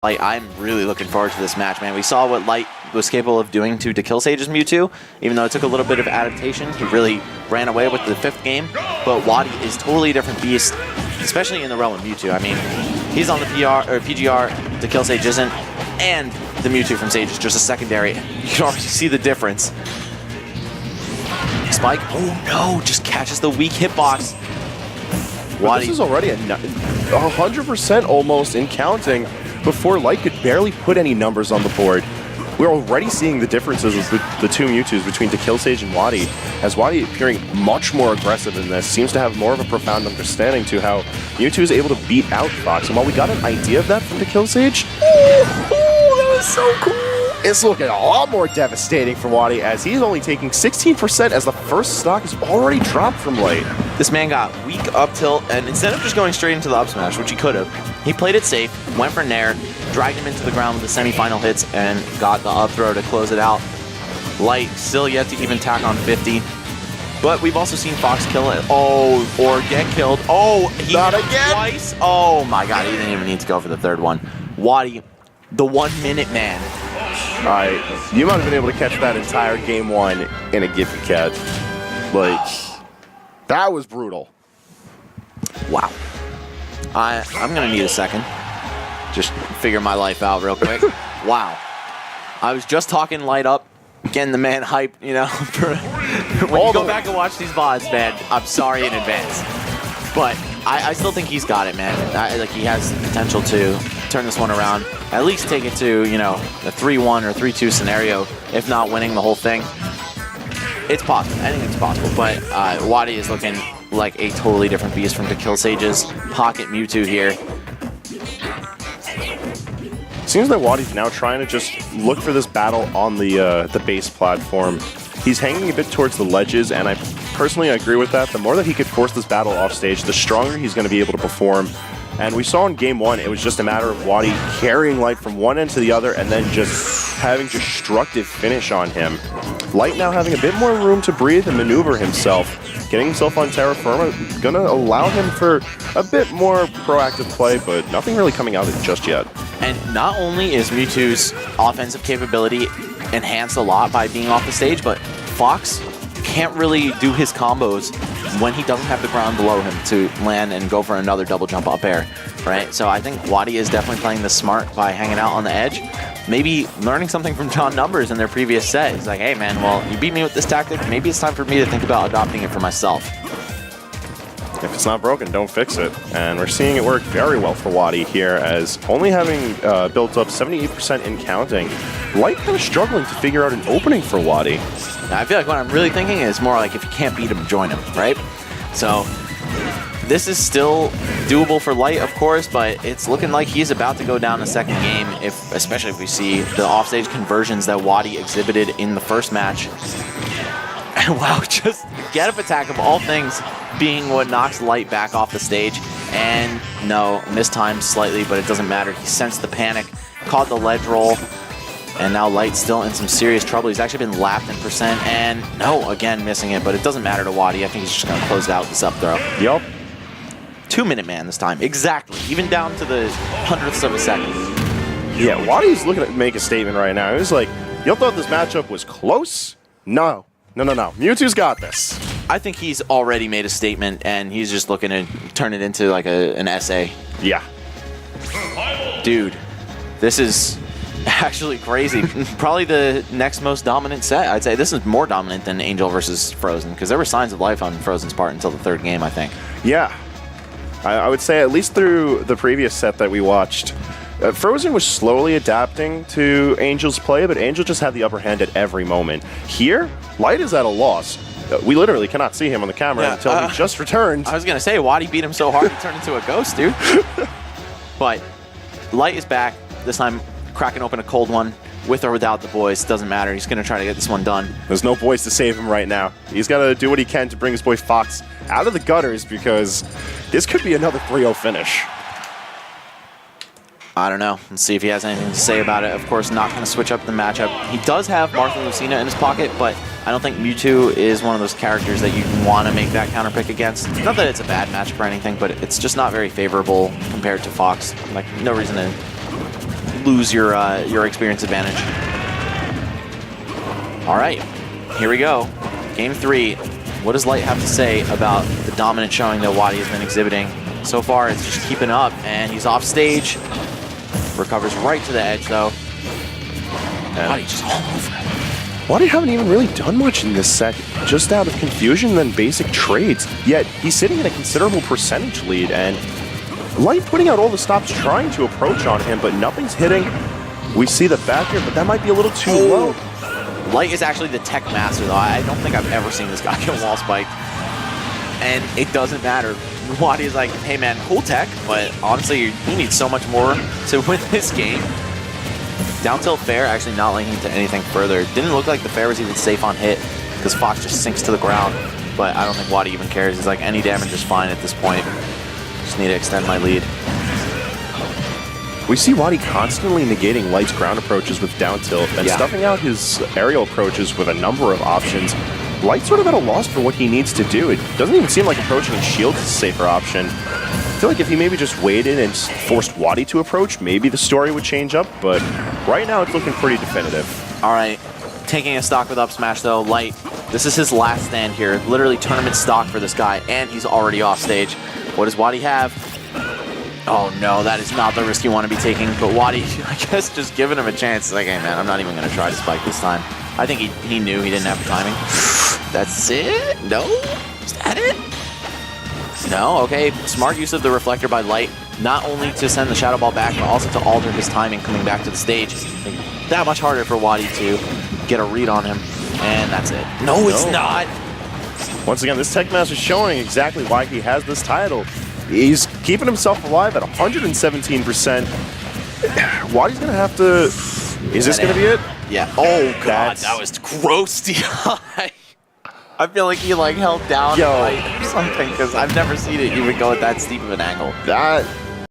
Light, I'm really looking forward to this match, man. We saw what Light was capable of doing to Kill Sage's Mewtwo. Even though it took a little bit of adaptation, he really ran away with the 5th game. But WaDi is totally a different beast, especially in the realm of Mewtwo. I mean, he's on the PGR, Kill Sage isn't, and the Mewtwo from Sage is just a secondary. You can already see the difference. Spike, oh no, just catches the weak hitbox. But this is already a 100% almost in counting before Light could barely put any numbers on the board. We're already seeing the differences with the two Mewtwo's between Kill Sage and WaDi, as WaDi appearing much more aggressive in this, seems to have more of a profound understanding to how Mewtwo is able to beat out Fox. And while we got an idea of that from Kill Sage, that was so cool. It's looking a lot more devastating for WaDi, as he's only taking 16% as the first stock is already dropped from Light. This man got weak up tilt, and instead of just going straight into the up smash, which he could have, he played it safe, went for Nair, dragged him into the ground with the semi-final hits, and got the up throw to close it out. Light still yet to even tack on 50. But we've also seen Fox kill it. Oh, or get killed. Oh, he not hit again. Twice. Oh my god, he didn't even need to go for the 3rd one. WaDi, the 1 minute man. Alright, you might have been able to catch that entire game 1 in a Giphy catch. Like, that was brutal. Wow. I'm gonna need a second. Just figure my life out real quick. Wow. I was just talking Light up, getting the man hyped, you know. When you go back and watch these VODs, man, I'm sorry in advance. But I still think he's got it, man. Like, he has the potential to turn this one around. At least take it to, you know, a 3-1 or 3-2 scenario, if not winning the whole thing. It's possible. I think it's possible. But WaDi is looking like a totally different beast from Kill Sage's pocket Mewtwo here. Seems that WaDi's now trying to just look for this battle on the base platform. He's hanging a bit towards the ledges, and I personally agree with that. The more that he could force this battle off stage, the stronger he's going to be able to perform. And we saw in game 1, it was just a matter of WaDi carrying Light from one end to the other and then just having destructive finish on him. Light now having a bit more room to breathe and maneuver himself. Getting himself on terra firma, going to allow him for a bit more proactive play, but nothing really coming out of it just yet. And not only is Mewtwo's offensive capability enhanced a lot by being off the stage, but Fox can't really do his combos when he doesn't have the ground below him to land and go for another double jump up air, right? So I think WaDi is definitely playing this smart by hanging out on the edge. Maybe learning something from John Numbers in their previous set. He's like, hey man, well, you beat me with this tactic, maybe it's time for me to think about adopting it for myself. If it's not broken, don't fix it. And we're seeing it work very well for WaDi here, as only having built up 78% in counting, Light kind of struggling to figure out an opening for WaDi. I feel like what I'm really thinking is more like if you can't beat him, join him, right? So this is still doable for Light, of course, but it's looking like he's about to go down the 2nd game, especially if we see the offstage conversions that WaDi exhibited in the 1st match. And wow, just get up attack of all things being what knocks Light back off the stage. And no, mistimed slightly, but it doesn't matter. He sensed the panic, caught the ledge roll, and now Light's still in some serious trouble. He's actually been lapped in percent, and no, again, missing it, but it doesn't matter to WaDi. I think he's just going to close it out with this up throw. Yup. 2 minute man this time, exactly, even down to the 100ths of a second. Yeah, WaDi's looking to make a statement right now. He's like, y'all thought this matchup was close? No. No. Mewtwo's got this. I think he's already made a statement, and he's just looking to turn it into like an essay. Yeah. Dude, this is actually crazy. Probably the next most dominant set. I'd say this is more dominant than Angel versus Frozen, because there were signs of life on Frozen's part until the 3rd game, I think. Yeah. I would say at least through the previous set that we watched, Frozen was slowly adapting to Angel's play, but Angel just had the upper hand at every moment. Here, Light is at a loss. We literally cannot see him on the camera until he just returned. I was going to say, WaDi beat him so hard he turned into a ghost, dude. But Light is back, this time cracking open a cold one. With or without the boys, doesn't matter. He's going to try to get this one done. There's no boys to save him right now. He's got to do what he can to bring his boy Fox out of the gutters, because this could be another 3-0 finish. I don't know. Let's see if he has anything to say about it. Of course, not going to switch up the matchup. He does have Martha Lucina in his pocket, but I don't think Mewtwo is one of those characters that you want to make that counter pick against. Not that it's a bad matchup or anything, but it's just not very favorable compared to Fox. Like, no reason to lose your experience advantage. All right, here we go. Game 3. What does Light have to say about the dominant showing that WaDi has been exhibiting? So far, it's just keeping up, and he's off stage. Recovers right to the edge, though. WaDi just all over him. WaDi haven't even really done much in this set, just out of confusion and basic trades. Yet, he's sitting in a considerable percentage lead, and Light putting out all the stops, trying to approach on him, but nothing's hitting. We see the back here, but that might be a little too low. Light is actually the tech master, though. I don't think I've ever seen this guy get wall spiked. And it doesn't matter. WaDi is like, hey man, cool tech, but honestly, he needs so much more to win this game. Down tilt fair actually not linking to anything further. Didn't look like the fair was even safe on hit because Fox just sinks to the ground. But I don't think WaDi even cares. He's like, any damage is fine at this point. Just need to extend my lead. We see WaDi constantly negating Light's ground approaches with down tilt and stuffing out his aerial approaches with a number of options. Light's sort of at a loss for what he needs to do. It doesn't even seem like approaching his shield is a safer option. I feel like if he maybe just waited and forced WaDi to approach, maybe the story would change up, but right now it's looking pretty definitive. All right, taking a stock with up smash though, Light, this is his last stand here. Literally tournament stock for this guy, and he's already off stage. What does WaDi have? Oh no, that is not the risk you want to be taking, but WaDi, I guess, just giving him a chance. It's like, hey man, I'm not even going to try to spike this time. I think he knew he didn't have the timing. That's it? No? Is that it? No? Okay, smart use of the reflector by Light, not only to send the Shadow Ball back, but also to alter his timing coming back to the stage. That much harder for WaDi to get a read on him, and that's it. No, it's not! Once again, this Tech Master is showing exactly why he has this title. He's keeping himself alive at 117%. WaDi's going to have to... Is this going to be it? Yeah. Oh, God, that was gross, DI. I feel like he, like, held down or something, because I've never seen it even go at that steep of an angle. That